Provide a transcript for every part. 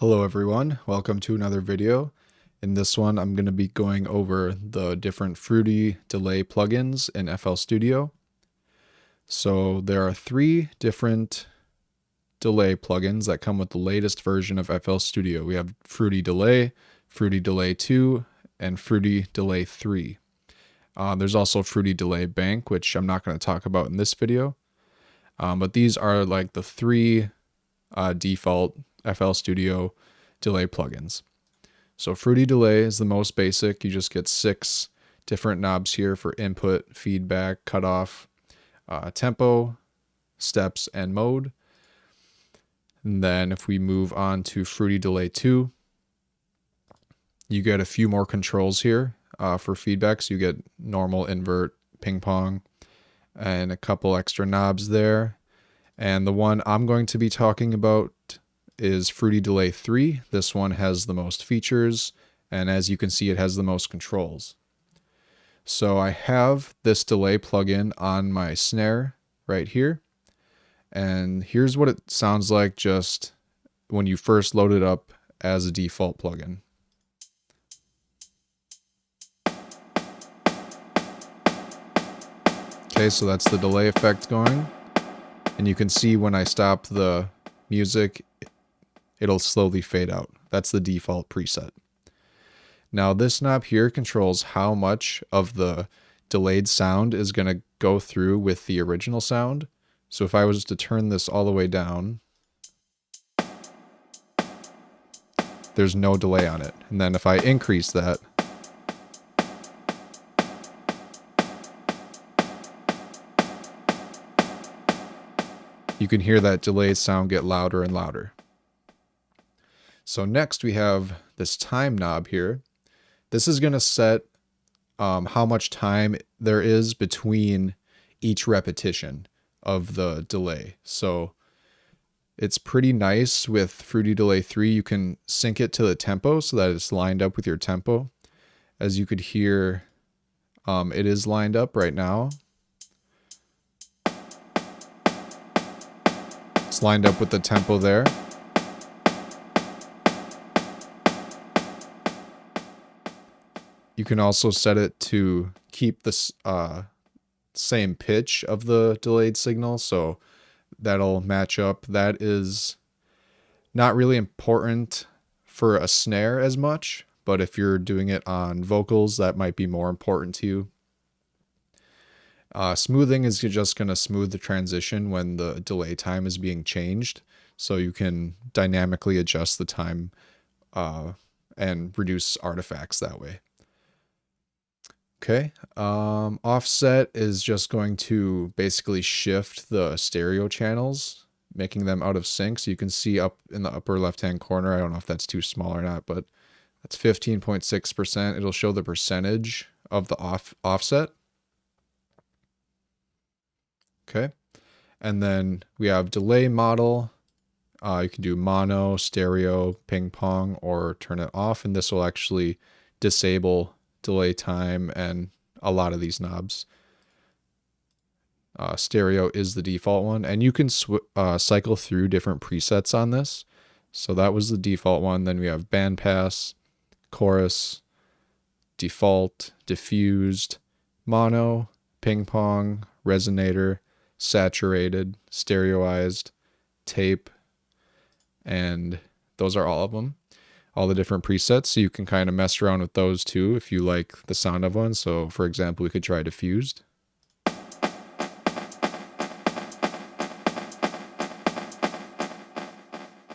Hello everyone, welcome to another video. In this one I'm going to be going over the different Fruity delay plugins in FL Studio. So there are three different delay plugins that come with the latest version of FL Studio. We have Fruity Delay 2, and Fruity Delay 3. There's also Fruity Delay Bank, which I'm not going to talk about in this video. But these are like the three default FL Studio delay plugins. So Fruity Delay is the most basic. You just get 6 different knobs here for input, feedback, cutoff, tempo, steps, and mode. And then if we move on to Fruity Delay 2, you get a few more controls here for feedback. So you get normal, invert, ping pong, and a couple extra knobs there. And the one I'm going to be talking about is Fruity Delay 3. This one has the most features, and as you can see, it has the most controls. So I have this delay plugin on my snare right here, and here's what it sounds like just when you first load it up as a default plugin. Okay, so that's the delay effect going. And you can see when I stop the music, it'll slowly fade out. That's the default preset. Now this knob here controls how much of the delayed sound is going to go through with the original sound. So if I was to turn this all the way down, there's no delay on it. And then if I increase that, you can hear that delayed sound get louder and louder. So next we have this time knob here. This is going to set how much time there is between each repetition of the delay. So it's pretty nice with Fruity Delay 3. You can sync it to the tempo so that it's lined up with your tempo. As you could hear, it is lined up right now. It's lined up with the tempo there. You can also set it to keep this same pitch of the delayed signal, so that'll match up. That is not really important for a snare as much, but if you're doing it on vocals, that might be more important to you. Smoothing is just going to smooth the transition when the delay time is being changed, so you can dynamically adjust the time and reduce artifacts that way. Okay, offset is just going to basically shift the stereo channels, making them out of sync. So you can see up in the upper left-hand corner, I don't know if that's too small or not, but that's 15.6%. It'll show the percentage of the offset. Okay, and then we have delay model. You can do mono, stereo, ping pong, or turn it off, and this will actually disable delay time and a lot of these knobs. Stereo is the default one, and you can cycle through different presets on this. So that was the default one. Then we have bandpass, chorus, default, diffused, mono, ping pong, resonator, saturated, stereoized, tape, and those are all of them. All the different presets, so you can kind of mess around with those too if you like the sound of one. So for example, we could try diffused.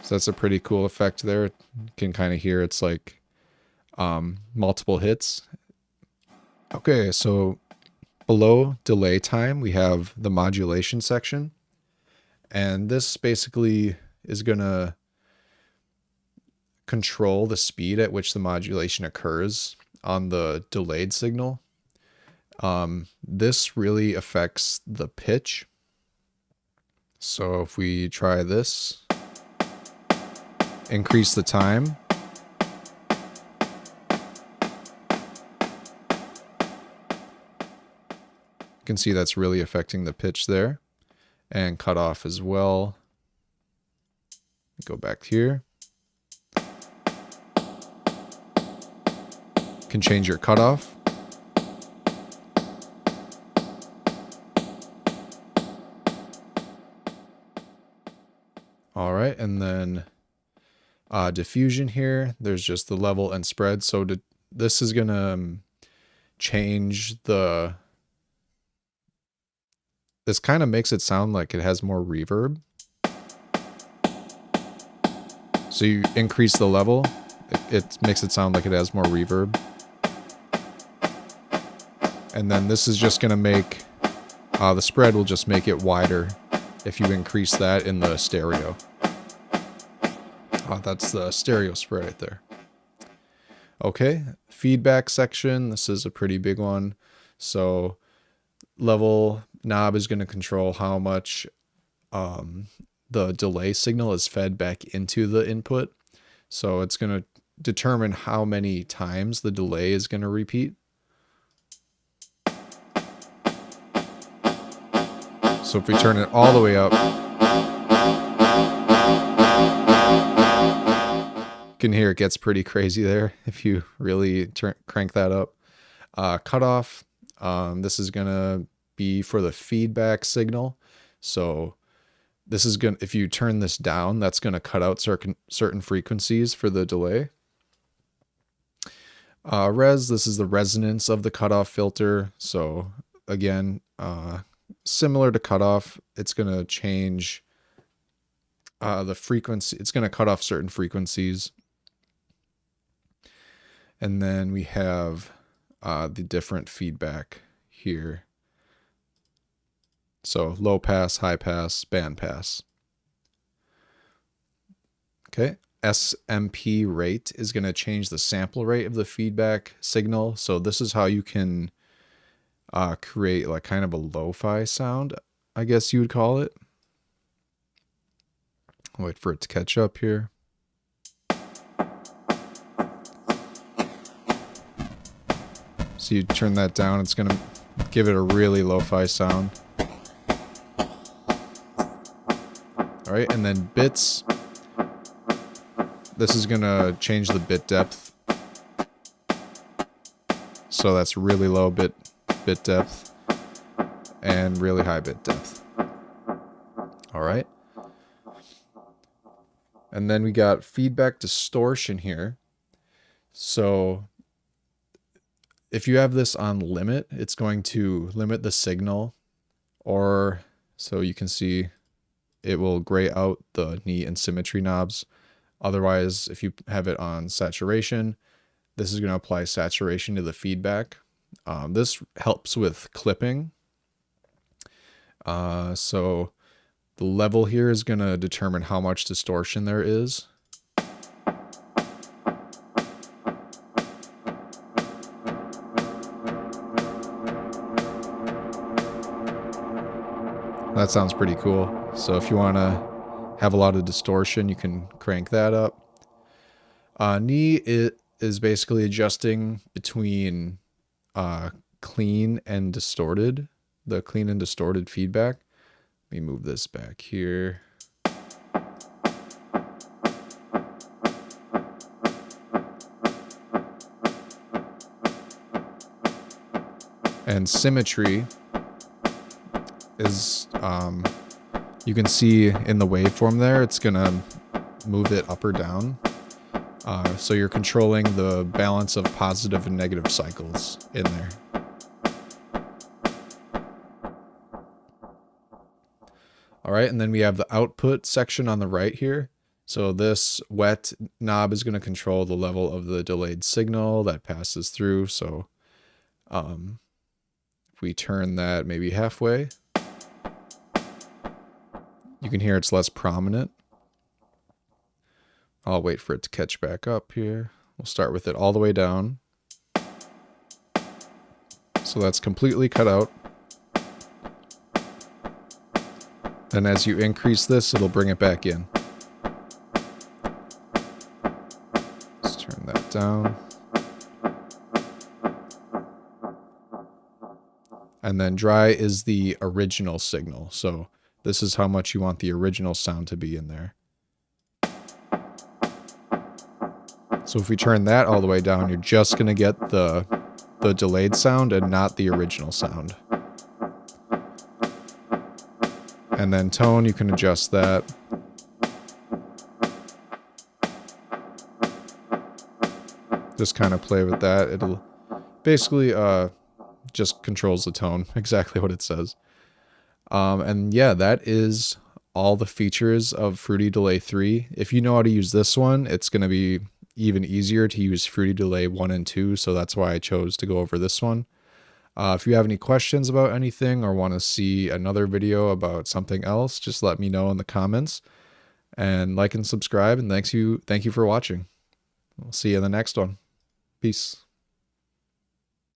So that's a pretty cool effect there. You can kind of hear it's like multiple hits. Okay, so below delay time, we have the modulation section. And this basically is going to control the speed at which the modulation occurs on the delayed signal. This really affects the pitch. So if we try this, increase the time, you can see that's really affecting the pitch there, and cut off as well. Go back here. can change your cutoff. All right, and then diffusion here, there's just the level and spread. So this is gonna change the, this kind of makes it sound like it has more reverb. So you increase the level, it makes it sound like it has more reverb. And then this is just gonna make, the spread will just make it wider if you increase that in the stereo. That's the stereo spread right there. Okay, feedback section. This is a pretty big one. So level knob is going to control how much the delay signal is fed back into the input. So it's going to determine how many times the delay is going to repeat. So if we turn it all the way up, you can hear it gets pretty crazy there if you really crank that up. Cutoff, this is gonna be for the feedback signal. So this is gonna, if you turn this down, that's gonna cut out certain frequencies for the delay. Res, this is the resonance of the cutoff filter. So again, similar to cutoff, it's gonna change the frequency. It's gonna cut off certain frequencies. And then we have the different feedback here. So low pass, high pass, band pass. Okay, SMP rate is going to change the sample rate of the feedback signal. So this is how you can create like kind of a lo-fi sound, I guess you would call it. I'll wait for it to catch up here. So you turn that down, it's going to give it a really lo-fi sound. All right, and then bits. This is going to change the bit depth. So that's really low bit depth and really high bit depth. All right. And then we got feedback distortion here. So if you have this on limit, it's going to limit the signal, or so you can see it will gray out the knee and symmetry knobs. Otherwise, if you have it on saturation, this is going to apply saturation to the feedback. This helps with clipping. So the level here is going to determine how much distortion there is. That sounds pretty cool. So if you want to have a lot of distortion, you can crank that up. Knee, it is basically adjusting between clean and distorted, the clean and distorted feedback. Let me move this back here. And symmetry is, you can see in the waveform there, it's gonna move it up or down. So you're controlling the balance of positive and negative cycles in there. All right, and then we have the output section on the right here. So this wet knob is gonna control the level of the delayed signal that passes through. So if we turn that maybe halfway, you can hear it's less prominent. I'll wait for it to catch back up here. We'll start with it all the way down. So that's completely cut out. And as you increase this, it'll bring it back in. Let's turn that down. And then dry is the original signal. So this is how much you want the original sound to be in there. So if we turn that all the way down, you're just going to get the delayed sound and not the original sound. And then tone, you can adjust that. Just kind of play with that. It'll basically just controls the tone, exactly what it says. And yeah, that is all the features of Fruity Delay 3. If you know how to use this one, it's going to be even easier to use Fruity Delay 1 and 2, so that's why I chose to go over this one. If you have any questions about anything or want to see another video about something else, just let me know in the comments. And like and subscribe, and thank you for watching. We'll see you in the next one. Peace.